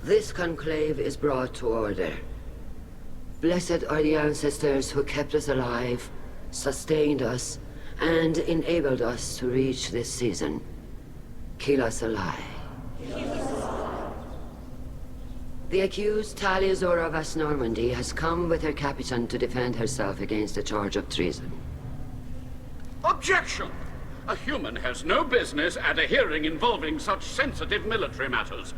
This conclave is brought to order. Blessed are the ancestors who kept us alive, sustained us, and enabled us to reach this season. Keep us alive. The accused Talia Zora Vas Normandy has come with her captain to defend herself against a charge of treason. Objection! A human has no business at a hearing involving such sensitive military matters.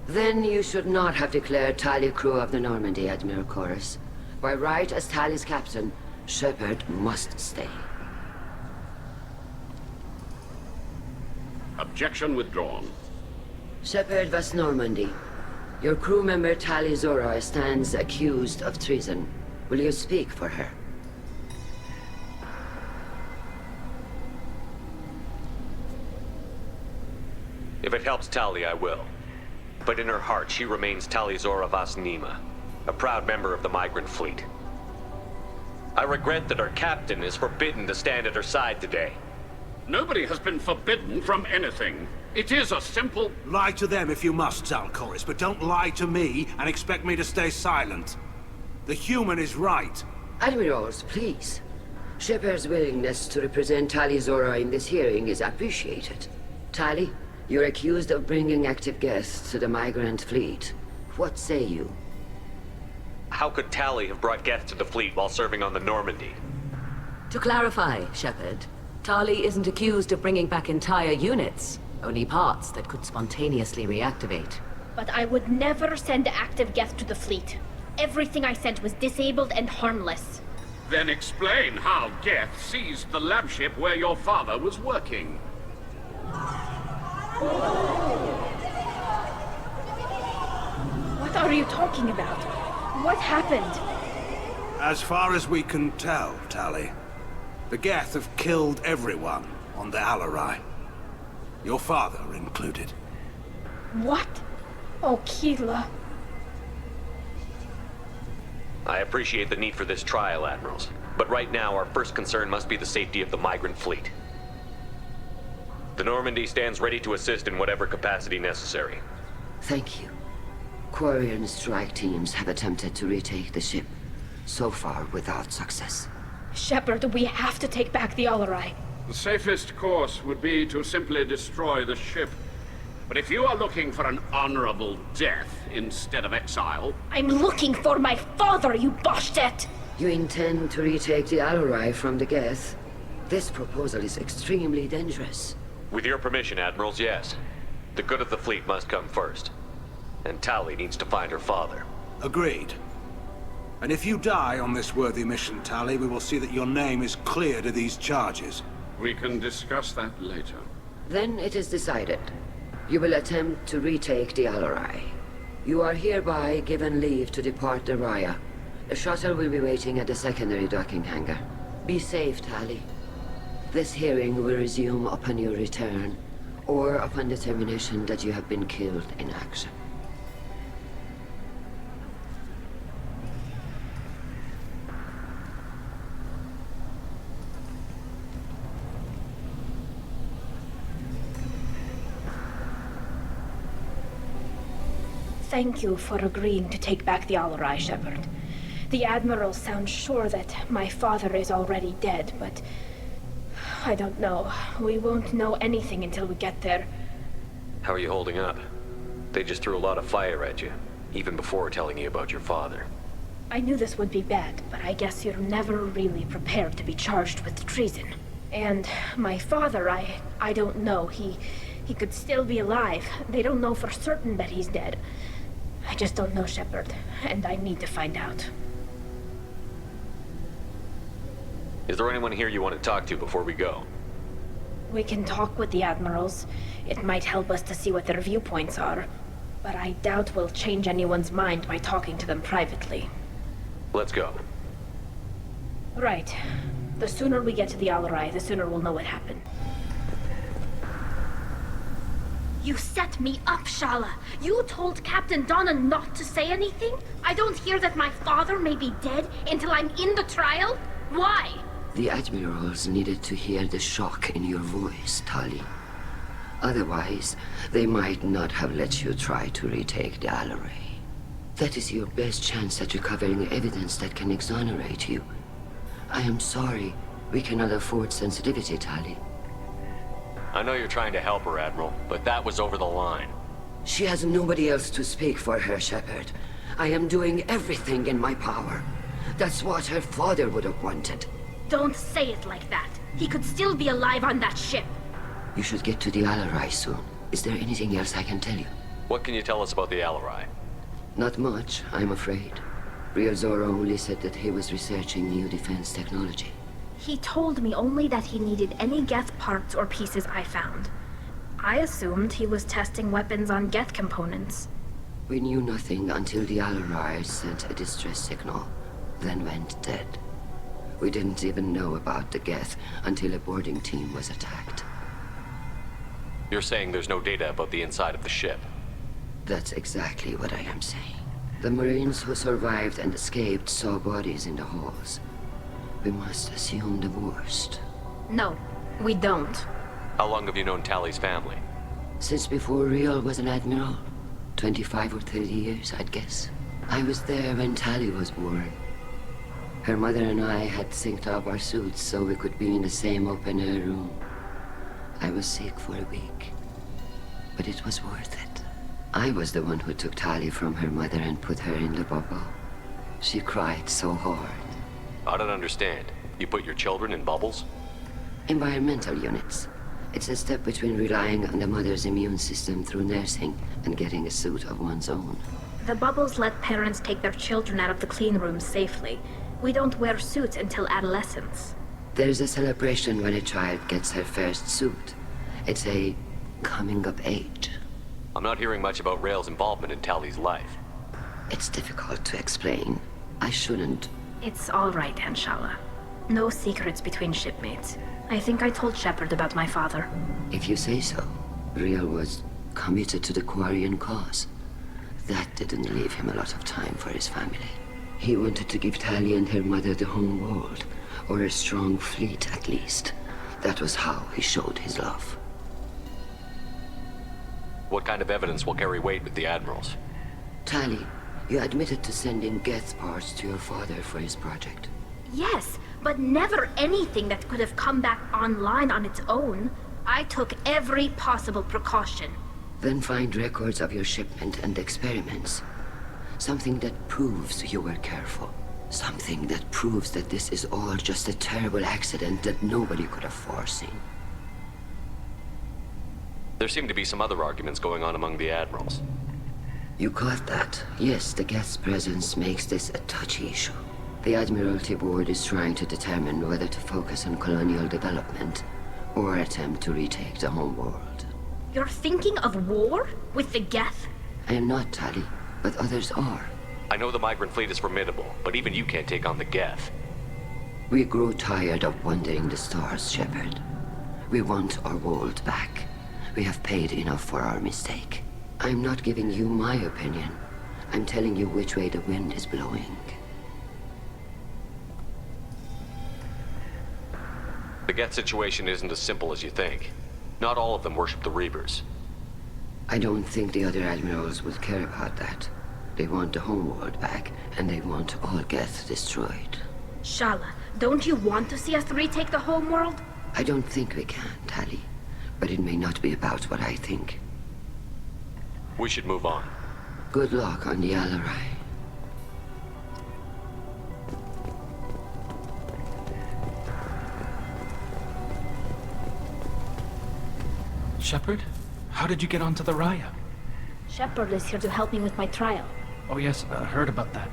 Then you should not have declared Talia crew of the Normandy, Admiral Chorus. By right as Talia's captain, Shepard must stay. Objection withdrawn. Shepard Vas Normandy, your crew member Talia Zora stands accused of treason. Will you speak for her? If it helps Talia, I will. But in her heart, she remains Talia Zora Vas Nima, a proud member of the migrant fleet. I regret that our captain is forbidden to stand at her side today. Nobody has been forbidden from anything. It is a simple... Lie to them if you must, Zalcoris, but don't lie to me and expect me to stay silent. The human is right. Admirals, please. Shepard's willingness to represent Talia Zora in this hearing is appreciated. Talia, you're accused of bringing active guests to the migrant fleet. What say you? How could Talia have brought guests to the fleet while serving on the Normandy? To clarify, Shepard, Talia isn't accused of bringing back entire units, only parts that could spontaneously reactivate. But I would never send active guests to the fleet. Everything I sent was disabled and harmless. Then explain how Geth seized the lab ship where your father was working. What are you talking about? What happened? As far as we can tell, Talia, the Geth have killed everyone on the Alarai. Your father included. What? Oh, Keela. I appreciate the need for this trial, Admirals. But right now, our first concern must be the safety of the migrant fleet. The Normandy stands ready to assist in whatever capacity necessary. Thank you. Quarian strike teams have attempted to retake the ship, so far without success. Shepard, we have to take back the Alarai. The safest course would be to simply destroy the ship. But if you are looking for an honorable death instead of exile... I'm looking for my father, you bastet! You intend to retake the Alarai from the Geth? This proposal is extremely dangerous. With your permission, Admirals, yes. The good of the fleet must come first. And Talia needs to find her father. Agreed. And if you die on this worthy mission, Talia, we will see that your name is cleared of these charges. We can discuss that later. Then it is decided. You will attempt to retake the Alarai. You are hereby given leave to depart the Raya. A shuttle will be waiting at the secondary docking hangar. Be safe, Talia. This hearing will resume upon your return, or upon determination that you have been killed in action. Thank you for agreeing to take back the Alarai, Shepard. The Admiral sounds sure that my father is already dead, but... I don't know. We won't know anything until we get there. How are you holding up? They just threw a lot of fire at you, even before telling you about your father. I knew this would be bad, but I guess you're never really prepared to be charged with treason. And my father, I don't know. He could still be alive. They don't know for certain that he's dead. I just don't know, Shepard, and I need to find out. Is there anyone here you want to talk to before we go? We can talk with the Admirals. It might help us to see what their viewpoints are. But I doubt we'll change anyone's mind by talking to them privately. Let's go. Right. The sooner we get to the Alarai, the sooner we'll know what happened. You set me up, Shala. You told Captain Donna not to say anything? I don't hear that my father may be dead until I'm in the trial? Why? The Admirals needed to hear the shock in your voice, Talia. Otherwise, they might not have let you try to retake the Alleray. That is your best chance at recovering evidence that can exonerate you. I am sorry. We cannot afford sensitivity, Tali. I know you're trying to help her, Admiral, but that was over the line. She has nobody else to speak for her, Shepard. I am doing everything in my power. That's what her father would have wanted. Don't say it like that. He could still be alive on that ship. You should get to the Alleray soon. Is there anything else I can tell you? What can you tell us about the Alleray? Not much, I'm afraid. Real Zora only said that he was researching new defense technology. He told me only that he needed any Geth parts or pieces I found. I assumed he was testing weapons on Geth components. We knew nothing until the Alleray sent a distress signal, then went dead. We didn't even know about the Geth until a boarding team was attacked. You're saying there's no data about the inside of the ship? That's exactly what I am saying. The Marines who survived and escaped saw bodies in the halls. We must assume the worst. No, we don't. How long have you known Tali's family? Since before Real was an admiral. 25 or 30 years, I'd guess. I was there when Tali was born. Her mother and I had synced up our suits so we could be in the same open-air room. I was sick for a week, but it was worth it. I was the one who took Tali from her mother and put her in the bubble. She cried so hard. I don't understand. You put your children in bubbles? Environmental units. It's a step between relying on the mother's immune system through nursing and getting a suit of one's own. The bubbles let parents take their children out of the clean rooms safely. We don't wear suits until adolescence. There's a celebration when a child gets her first suit. It's a coming of age. I'm not hearing much about Rail's involvement in Tali's life. It's difficult to explain. I shouldn't. It's all right, Anshala. No secrets between shipmates. I think I told Shepard about my father. If you say so. Real was committed to the Quarian cause. That didn't leave him a lot of time for his family. He wanted to give Tali and her mother the home world, or a strong fleet at least. That was how he showed his love. What kind of evidence will carry weight with the admirals? Tali, you admitted to sending Geth parts to your father for his project. Yes, but never anything that could have come back online on its own. I took every possible precaution. Then find records of your shipment and experiments. Something that proves you were careful. Something that proves that this is all just a terrible accident that nobody could have foreseen. There seem to be some other arguments going on among the admirals. You caught that. Yes, the Geth's presence makes this a touchy issue. The Admiralty Board is trying to determine whether to focus on colonial development or attempt to retake the home world. You're thinking of war? With the Geth? I am not, Tali, but others are. I know the migrant fleet is formidable, but even you can't take on the Geth. We grow tired of wandering the stars, Shepard. We want our world back. We have paid enough for our mistake. I'm not giving you my opinion. I'm telling you which way the wind is blowing. The Geth situation isn't as simple as you think. Not all of them worship the Reavers. I don't think the other admirals would care about that. They want the homeworld back, and they want all Geth destroyed. Shala, don't you want to see us retake the homeworld? I don't think we can, Tali. But it may not be about what I think. We should move on. Good luck on the Alleray. Shepard? How did you get onto the Raya? Shepard is here to help me with my trial. Oh yes, I heard about that.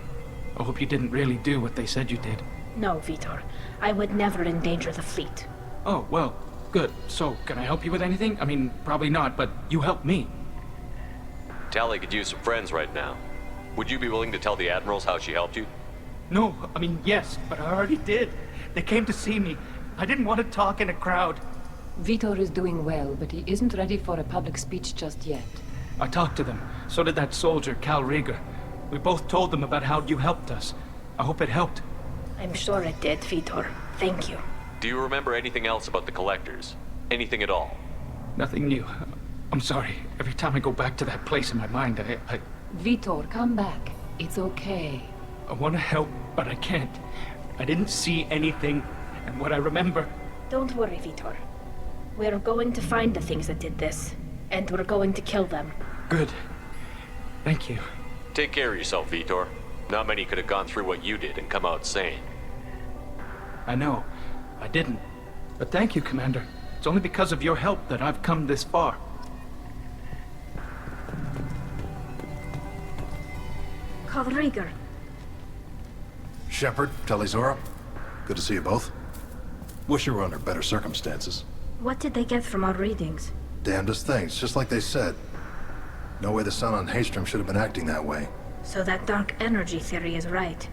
I hope you didn't really do what they said you did. No, Vitor. I would never endanger the fleet. Oh, well, good. So, can I help you with anything? I mean, probably not, but you helped me. Tali could use some friends right now. Would you be willing to tell the admirals how she helped you? No, I mean, yes, but I already did. They came to see me. I didn't want to talk in a crowd. Vitor is doing well, but he isn't ready for a public speech just yet. I talked to them. So did that soldier, Calibrated. We both told them about how you helped us. I hope it helped. I'm sure it did, Vitor. Thank you. Do you remember anything else about the Collectors? Anything at all? Nothing new. I'm sorry. Every time I go back to that place in my mind, I Vitor, come back. It's okay. want to help, but I can't. I didn't see anything, and what I remember... Don't worry, Vitor. We're going to find the things that did this, and we're going to kill them. Good. Thank you. Take care of yourself, Vitor. Not many could have gone through what you did and come out sane. I know. I didn't. But thank you, Commander. It's only because of your help that I've come this far. Calibrated. Shepard, Talizora, good to see you both. Wish you were under better circumstances. What did they get from our readings? Damnedest things, just like they said. No way the sun on Haystrom should have been acting that way. So that dark energy theory is right.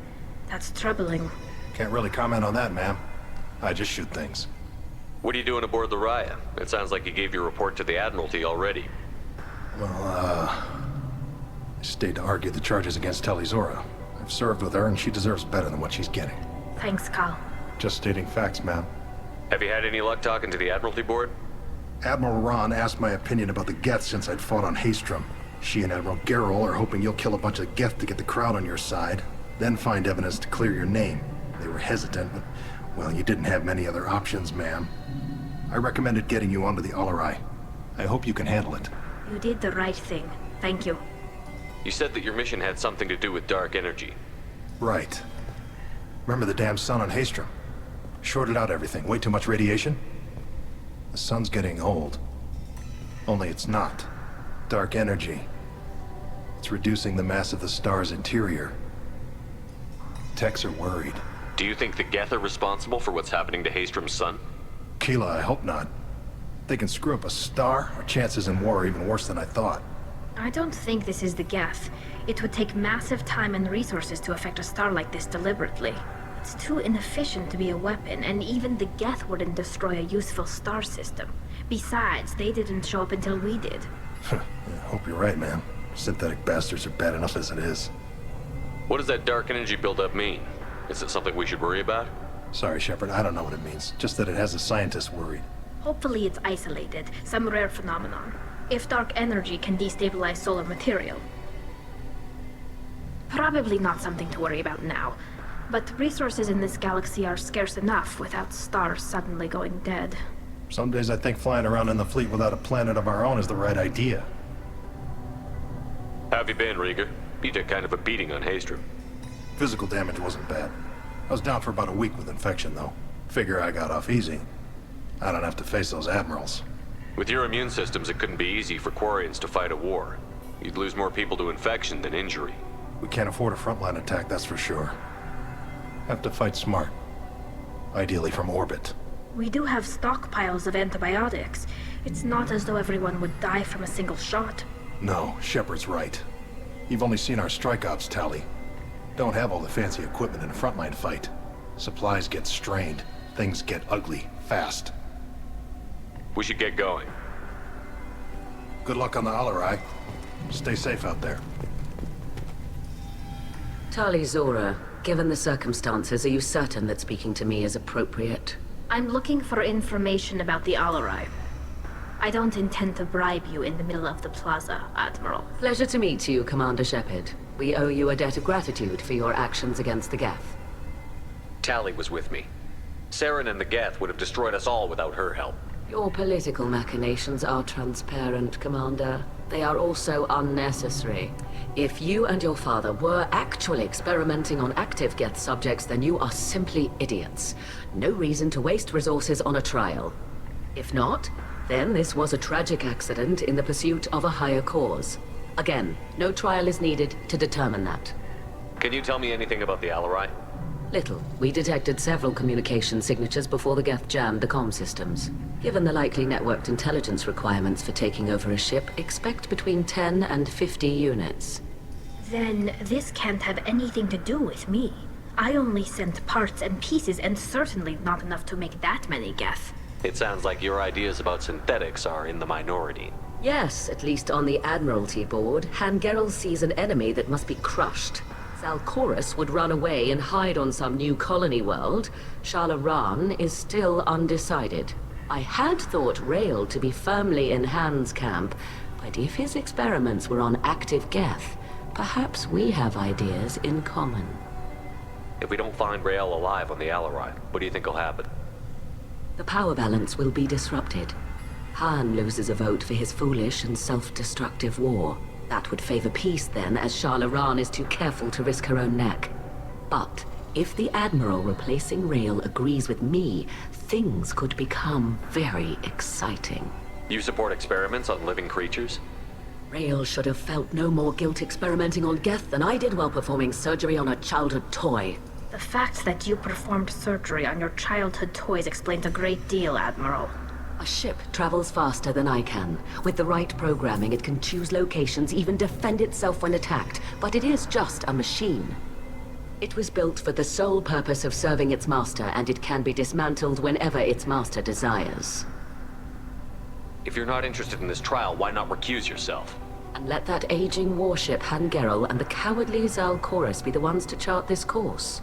That's troubling. Can't really comment on that, ma'am. I just shoot things. What are you doing aboard the Raya? It sounds like you gave your report to the Admiralty already. Well, I stayed to argue the charges against Talizora. I've served with her, and she deserves better than what she's getting. Thanks, Cal. Just stating facts, ma'am. Have you had any luck talking to the Admiralty board? Admiral Ron asked my opinion about the Geth since I'd fought on Haystrom. She and Admiral Gerrel are hoping you'll kill a bunch of Geth to get the crowd on your side, then find evidence to clear your name. They were hesitant, but, well, you didn't have many other options, ma'am. I recommended getting you onto the Alarai. I hope you can handle it. You did the right thing. Thank you. You said that your mission had something to do with dark energy. Right. Remember the damn sun on Haystrom? Shorted out everything. Way too much radiation? The sun's getting old. Only it's not. Dark energy. It's reducing the mass of the star's interior. Techs are worried. Do you think the Geth are responsible for what's happening to Haystrom's sun? Keela, I hope not. They can screw up a star. Our chances in war are even worse than I thought. I don't think this is the Geth. It would take massive time and resources to affect a star like this deliberately. It's too inefficient to be a weapon, and even the Geth wouldn't destroy a useful star system. Besides, they didn't show up until we did. I hope you're right, man. Synthetic bastards are bad enough as it is. What does that dark energy buildup mean? Is it something we should worry about? Sorry, Shepard, I don't know what it means. Just that it has the scientists worried. Hopefully it's isolated, some rare phenomenon. If dark energy can destabilize solar material. Probably not something to worry about now. But resources in this galaxy are scarce enough without stars suddenly going dead. Some days I think flying around in the fleet without a planet of our own is the right idea. How have you been, Rieger? You took kind of a beating on Haystrom. Physical damage wasn't bad. I was down for about a week with infection, though. Figure I got off easy. I don't have to face those admirals. With your immune systems, it couldn't be easy for Quarians to fight a war. You'd lose more people to infection than injury. We can't afford a frontline attack, that's for sure. Have to fight smart. Ideally from orbit. We do have stockpiles of antibiotics. It's not as though everyone would die from a single shot. No, Shepard's right. You've only seen our strike ops tally. Don't have all the fancy equipment in a frontline fight. Supplies get strained. Things get ugly, fast. We should get going. Good luck on the Alarai. Stay safe out there. Talizora, given the circumstances, are you certain that speaking to me is appropriate? I'm looking for information about the Alarai. I don't intend to bribe you in the middle of the plaza, Admiral. Pleasure to meet you, Commander Shepard. We owe you a debt of gratitude for your actions against the Geth. Tali was with me. Saren and the Geth would have destroyed us all without her help. Your political machinations are transparent, Commander. They are also unnecessary. If you and your father were actually experimenting on active Geth subjects, then you are simply idiots. No reason to waste resources on a trial. If not, then this was a tragic accident in the pursuit of a higher cause. Again, no trial is needed to determine that. Can you tell me anything about the Alarai? Little. We detected several communication signatures before the Geth jammed the comm systems. Given the likely networked intelligence requirements for taking over a ship, expect between 10 and 50 units. Then this can't have anything to do with me. I only sent parts and pieces, and certainly not enough to make that many Geth. It sounds like your ideas about synthetics are in the minority. Yes, at least on the Admiralty board, Han Gerrel sees an enemy that must be crushed. Zalcorus would run away and hide on some new colony world. Shala Ran is still undecided. I had thought Rail to be firmly in Han's camp, but if his experiments were on active Geth, perhaps we have ideas in common. If we don't find Rael alive on the Alarai, what do you think will happen? The power balance will be disrupted. Han loses a vote for his foolish and self-destructive war. That would favor peace then, as Shala Ran is too careful to risk her own neck. But if the Admiral replacing Rael agrees with me, things could become very exciting. You support experiments on living creatures? Rael should have felt no more guilt experimenting on Geth than I did while performing surgery on a childhood toy. The fact that you performed surgery on your childhood toys explains a great deal, Admiral. A ship travels faster than I can. With the right programming, it can choose locations, even defend itself when attacked. But it is just a machine. It was built for the sole purpose of serving its master, and it can be dismantled whenever its master desires. If you're not interested in this trial, why not recuse yourself? And let that aging warship Han Gerrel and the cowardly Zal Chorus be the ones to chart this course?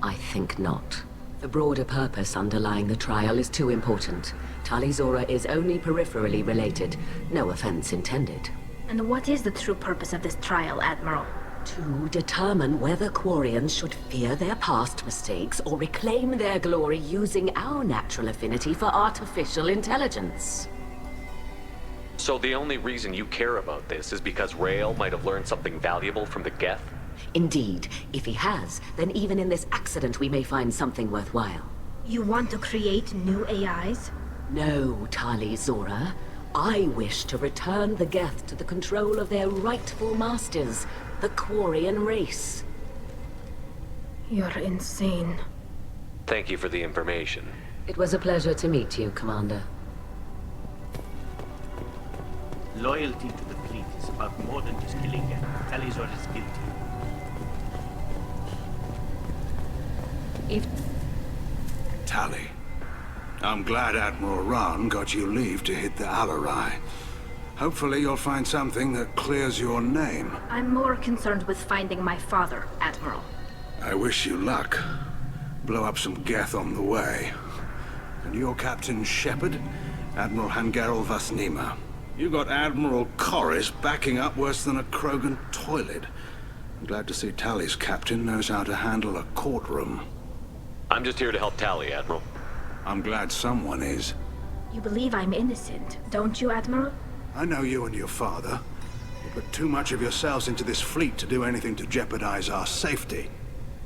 I think not. The broader purpose underlying the trial is too important. Tali Zora is only peripherally related. No offense intended. And what is the true purpose of this trial, Admiral? To determine whether Quarians should fear their past mistakes or reclaim their glory using our natural affinity for artificial intelligence. So the only reason you care about this is because Rael might have learned something valuable from the Geth? Indeed. If he has, then even in this accident we may find something worthwhile. You want to create new AIs? No, Tali Zora. I wish to return the Geth to the control of their rightful masters, the Quarian race. You're insane. Thank you for the information. It was a pleasure to meet you, Commander. Loyalty to the fleet is about more than just killing Geth. Talizor is guilty. Tali, I'm glad Admiral Ran got you leave to hit the Alarai. Hopefully you'll find something that clears your name. I'm more concerned with finding my father, Admiral. I wish you luck. Blow up some Geth on the way. And your Captain Shepard, Admiral Hangarel Vasnima. You got Admiral Corris backing up worse than a Krogan toilet. I'm glad to see Tali's captain knows how to handle a courtroom. I'm just here to help Tali, Admiral. I'm glad someone is. You believe I'm innocent, don't you, Admiral? I know you and your father. You put too much of yourselves into this fleet to do anything to jeopardize our safety.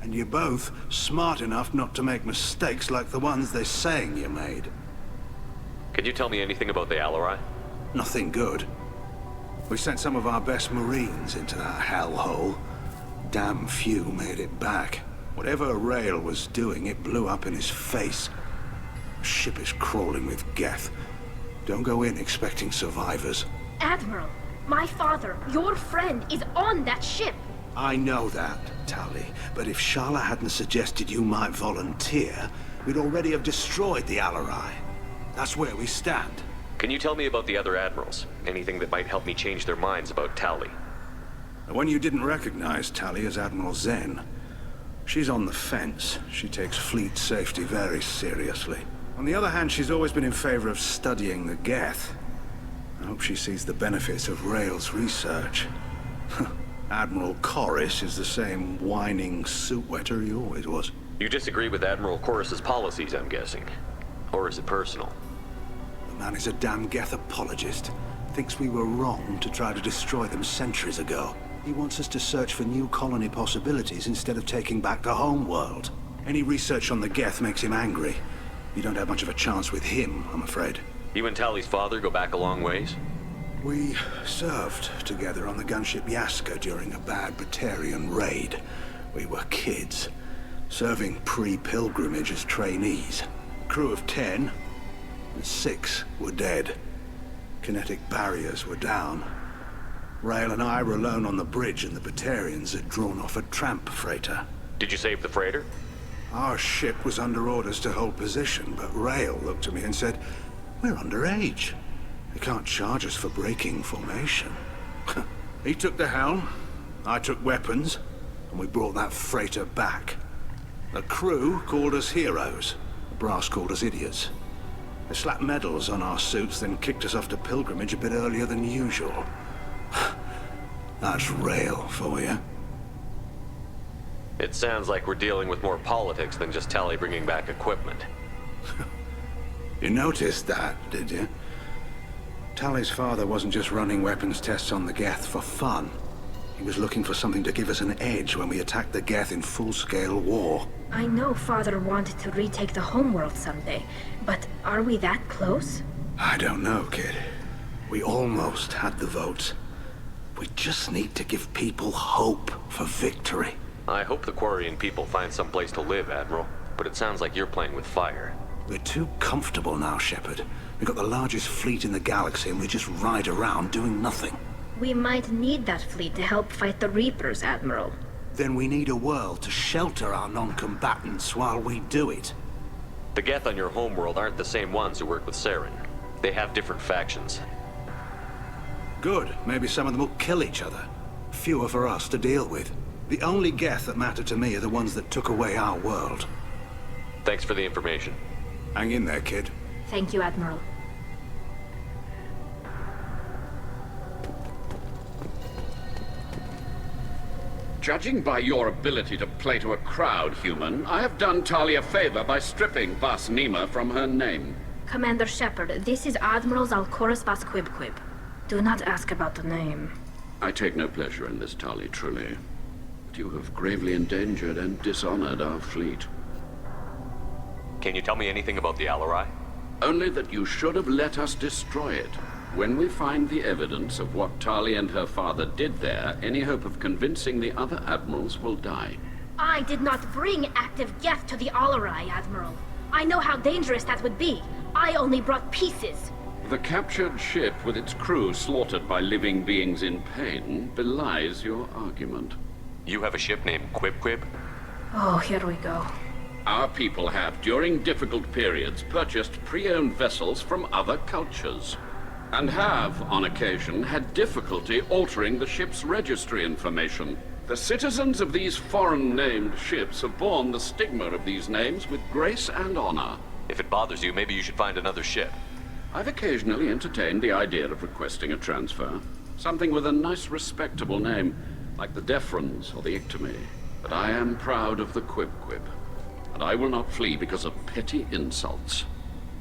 And you're both smart enough not to make mistakes like the ones they're saying you made. Can you tell me anything about the Alarai? Nothing good. We sent some of our best Marines into that hellhole. Damn few made it back. Whatever Rael was doing, it blew up in his face. The ship is crawling with Geth. Don't go in expecting survivors. Admiral, my father, your friend, is on that ship. I know that, Tali. But if Shala hadn't suggested you might volunteer, we'd already have destroyed the Alarai. That's where we stand. Can you tell me about the other admirals? Anything that might help me change their minds about Tali? The one you didn't recognize, Tali, is Admiral Zen. She's on the fence. She takes fleet safety very seriously. On the other hand, she's always been in favor of studying the Geth. I hope she sees the benefits of Rael's research. Admiral Corris is the same whining suit-wetter he always was. You disagree with Admiral Corris's policies, I'm guessing. Or is it personal? The man is a damn Geth apologist. Thinks we were wrong to try to destroy them centuries ago. He wants us to search for new colony possibilities instead of taking back the home world. Any research on the Geth makes him angry. You don't have much of a chance with him, I'm afraid. You and Tali's father go back a long ways? We served together on the gunship Yaska during a bad Batarian raid. We were kids, serving pre-pilgrimage as trainees. Crew of 10, and 6 were dead. Kinetic barriers were down. Rael and I were alone on the bridge, and the Batarians had drawn off a tramp freighter. Did you save the freighter? Our ship was under orders to hold position, but Rael looked at me and said, "We're underage. They can't charge us for breaking formation." He took the helm, I took weapons, and we brought that freighter back. The crew called us heroes. The brass called us idiots. They slapped medals on our suits, then kicked us off to pilgrimage a bit earlier than usual. That's rail for you. It sounds like we're dealing with more politics than just Tali bringing back equipment. You noticed that, did you? Tali's father wasn't just running weapons tests on the Geth for fun. He was looking for something to give us an edge when we attacked the Geth in full-scale war. I know Father wanted to retake the homeworld someday, but are we that close? I don't know, kid. We almost had the votes. We just need to give people hope for victory. I hope the Quarian people find some place to live, Admiral. But it sounds like you're playing with fire. We're too comfortable now, Shepard. We've got the largest fleet in the galaxy and we just ride around doing nothing. We might need that fleet to help fight the Reapers, Admiral. Then we need a world to shelter our non-combatants while we do it. The Geth on your homeworld aren't the same ones who work with Saren. They have different factions. Good. Maybe some of them will kill each other. Fewer for us to deal with. The only Geth that matter to me are the ones that took away our world. Thanks for the information. Hang in there, kid. Thank you, Admiral. Judging by your ability to play to a crowd, human, I have done Tali a favor by stripping Vas Nima from her name. Commander Shepard, this is Admiral Zalkoris Vas Quib. Do not ask about the name. I take no pleasure in this, Tali, truly. But you have gravely endangered and dishonored our fleet. Can you tell me anything about the Alarai? Only that you should have let us destroy it. When we find the evidence of what Tali and her father did there, any hope of convincing the other admirals will die. I did not bring active Geth to the Alarai, Admiral. I know how dangerous that would be. I only brought pieces. The captured ship with its crew slaughtered by living beings in pain belies your argument. You have a ship named Quib? Oh, here we go. Our people have, during difficult periods, purchased pre-owned vessels from other cultures. And have, on occasion, had difficulty altering the ship's registry information. The citizens of these foreign-named ships have borne the stigma of these names with grace and honor. If it bothers you, maybe you should find another ship. I've occasionally entertained the idea of requesting a transfer. Something with a nice, respectable name, like the Defrons or the Ictomy. But I am proud of the Quib. And I will not flee because of petty insults.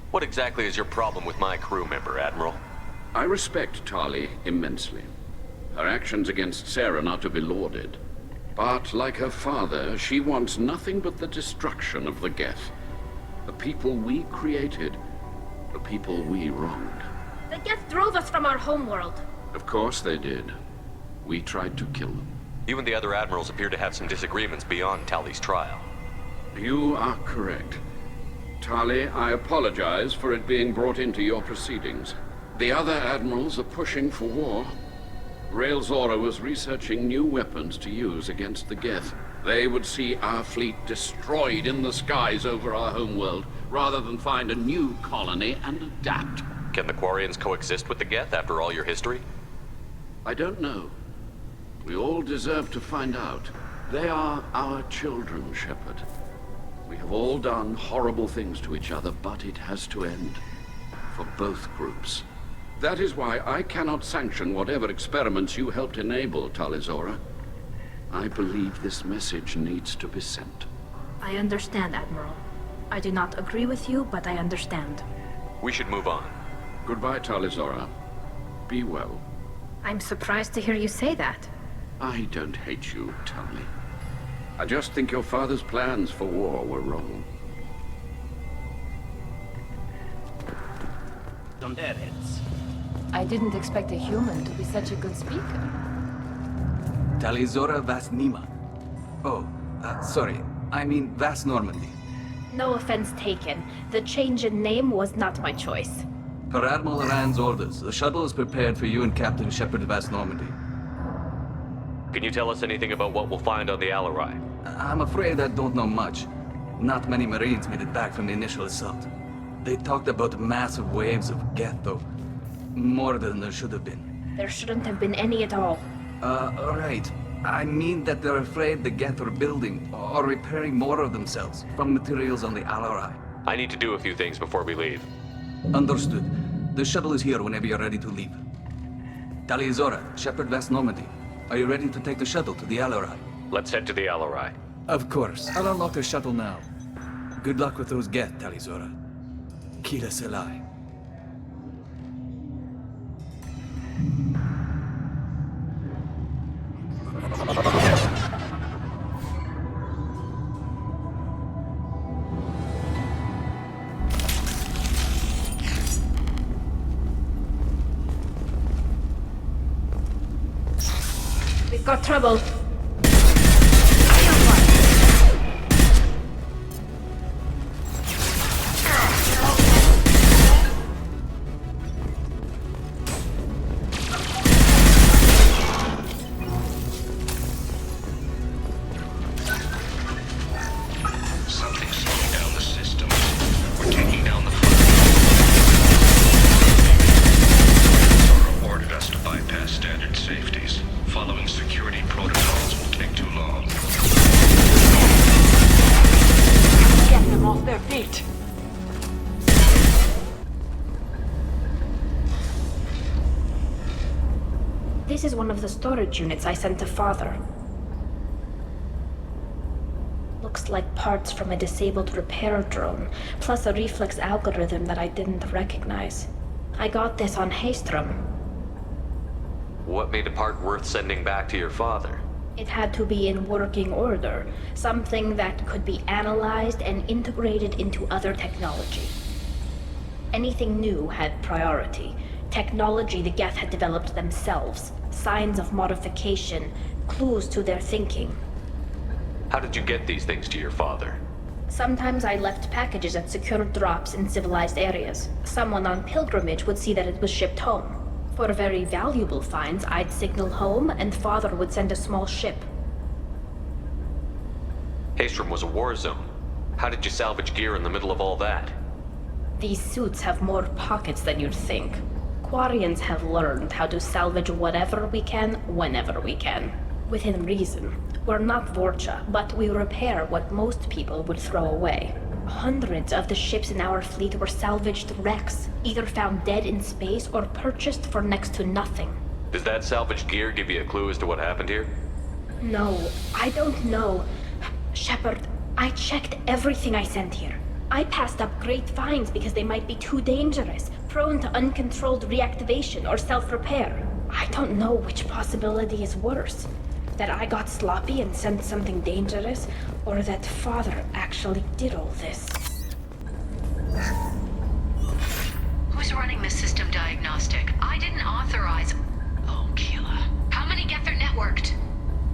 What exactly is your problem with my crew member, Admiral? I respect Tali immensely. Her actions against Saren are to be lauded. But, like her father, she wants nothing but the destruction of the Geth. The people we created, the people we wronged. The Geth drove us from our homeworld. Of course they did. We tried to kill them. You and the other admirals appear to have some disagreements beyond Tali's trial. You are correct. Tali, I apologize for it being brought into your proceedings. The other admirals are pushing for war. Rael Zora was researching new weapons to use against the Geth. They would see our fleet destroyed in the skies over our homeworld, rather than find a new colony and adapt. Can the Quarians coexist with the Geth after all your history? I don't know. We all deserve to find out. They are our children, Shepard. We have all done horrible things to each other, but it has to end. For both groups. That is why I cannot sanction whatever experiments you helped enable, Tali Zora. I believe this message needs to be sent. I understand, Admiral. I do not agree with you, but I understand. We should move on. Goodbye, Tali Zora. Be well. I'm surprised to hear you say that. I don't hate you, Tali. I just think your father's plans for war were wrong. On their heads. I didn't expect a human to be such a good speaker. Tali Zora Vas Nima. Oh, sorry. I mean Vas Normandy. No offense taken. The change in name was not my choice. Per Admiral Rand's orders, the shuttle is prepared for you and Captain Shepard Vas Normandy. Can you tell us anything about what we'll find on the Alarai? I'm afraid I don't know much. Not many Marines made it back from the initial assault. They talked about massive waves of Geth, though. More than there should have been. There shouldn't have been any at all. Right. I mean that they're afraid the Geth are building or repairing more of themselves from materials on the Alarai. I need to do a few things before we leave. Understood. The shuttle is here whenever you're ready to leave. Taliazora, Shepard West Normandy. Are you ready to take the shuttle to the Alarai? Let's head to the Alarai. Of course. I'll unlock the shuttle now. Good luck with those Geth, Taliazora. Kila Selai. We've got trouble. Something's slowing down the system. We're taking down the front. Ordered us to bypass standard safeties. Following security protocols will take too long. Get them off their feet. This is one of the storage units I sent to Father. Looks like parts from a disabled repair drone, plus a reflex algorithm that I didn't recognize. I got this on Haystrom. What made a part worth sending back to your father? It had to be in working order, something that could be analyzed and integrated into other technology. Anything new had priority. Technology the Geth had developed themselves, signs of modification, clues to their thinking. How did you get these things to your father? Sometimes I left packages at secure drops in civilized areas. Someone on pilgrimage would see that it was shipped home. For very valuable finds, I'd signal home, and Father would send a small ship. Haystrom was a war zone. How did you salvage gear in the middle of all that? These suits have more pockets than you'd think. Quarians have learned how to salvage whatever we can, whenever we can. Within reason. We're not Vorcha, but we repair what most people would throw away. Hundreds of the ships in our fleet were salvaged wrecks, either found dead in space or purchased for next to nothing. Does that salvaged gear give you a clue as to what happened here? No, I don't know. Shepard, I checked everything I sent here. I passed up great finds because they might be too dangerous, prone to uncontrolled reactivation or self-repair. I don't know which possibility is worse. That I got sloppy and sent something dangerous, or that Father actually did all this. Who's running the system diagnostic? I didn't authorize... Oh, Keela. How many Geth are networked?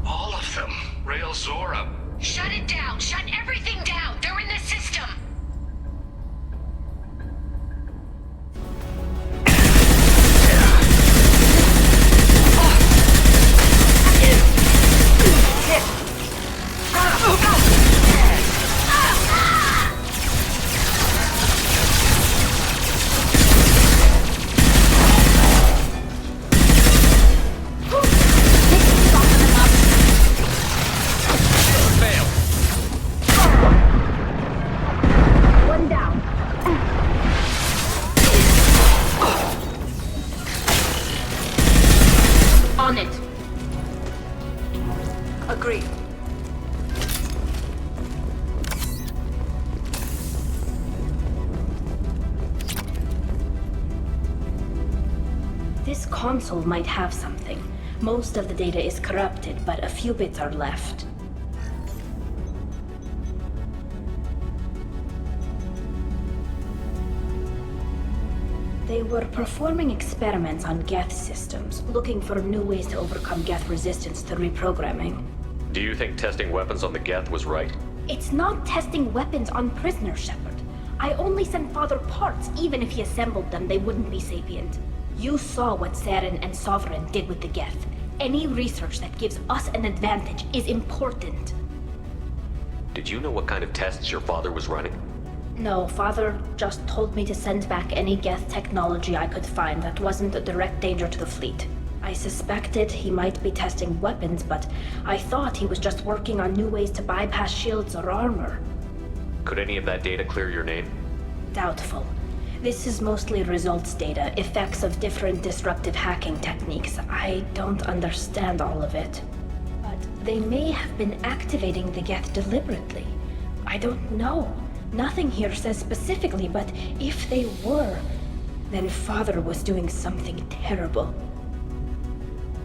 All of them. Rail Zora. Shut it down! Shut everything down! They're in the system! This console might have something. Most of the data is corrupted, but a few bits are left. They were performing experiments on Geth systems, looking for new ways to overcome Geth resistance to reprogramming. Do you think testing weapons on the Geth was right? It's not testing weapons on prisoners, Shepard. I only sent Father parts. Even if he assembled them, they wouldn't be sapient. You saw what Saren and Sovereign did with the Geth. Any research that gives us an advantage is important. Did you know what kind of tests your father was running? No, Father just told me to send back any Geth technology I could find that wasn't a direct danger to the fleet. I suspected he might be testing weapons, but I thought he was just working on new ways to bypass shields or armor. Could any of that data clear your name? Doubtful. This is mostly results data, effects of different disruptive hacking techniques. I don't understand all of it. But they may have been activating the Geth deliberately. I don't know. Nothing here says specifically, but if they were, then Father was doing something terrible.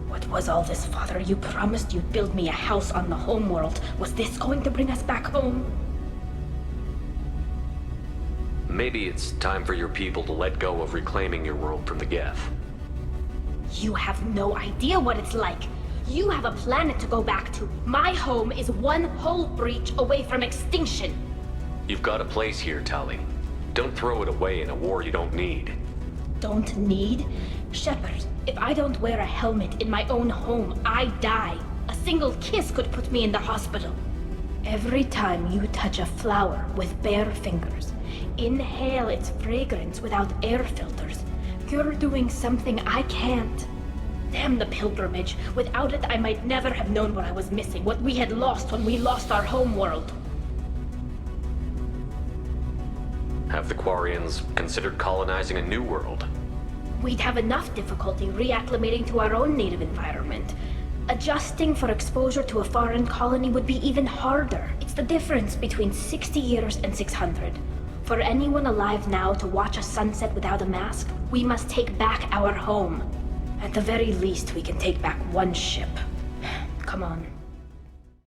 What was all this, Father? You promised you'd build me a house on the homeworld. Was this going to bring us back home? Maybe it's time for your people to let go of reclaiming your world from the Geth. You have no idea what it's like. You have a planet to go back to. My home is one hull breach away from extinction. You've got a place here, Tali. Don't throw it away in a war you don't need. Don't need? Shepard, if I don't wear a helmet in my own home, I die. A single kiss could put me in the hospital. Every time you touch a flower with bare fingers, inhale its fragrance without air filters, you're doing something I can't. Damn the pilgrimage. Without it, I might never have known what I was missing, what we had lost when we lost our homeworld. Have the Quarians considered colonizing a new world? We'd have enough difficulty reacclimating to our own native environment. Adjusting for exposure to a foreign colony would be even harder. It's the difference between 60 years and 600. For anyone alive now to watch a sunset without a mask, we must take back our home. At the very least, we can take back one ship. Come on.